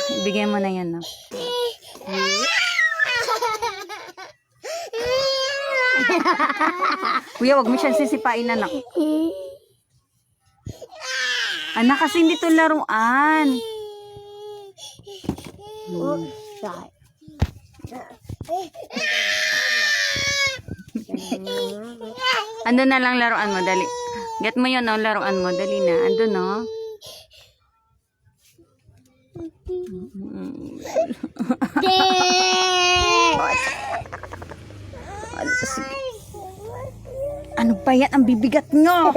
Ibigay mo na yan, no? Kuya, wag mo siyang sisipain, anak. Anak, kasi hindi to laruan. Ando na lang laruan mo, dali. Get mo yun, no? Laruan mo, dali na. Ando, no? Sige. Ano ba yan? Ang bibigat nyo!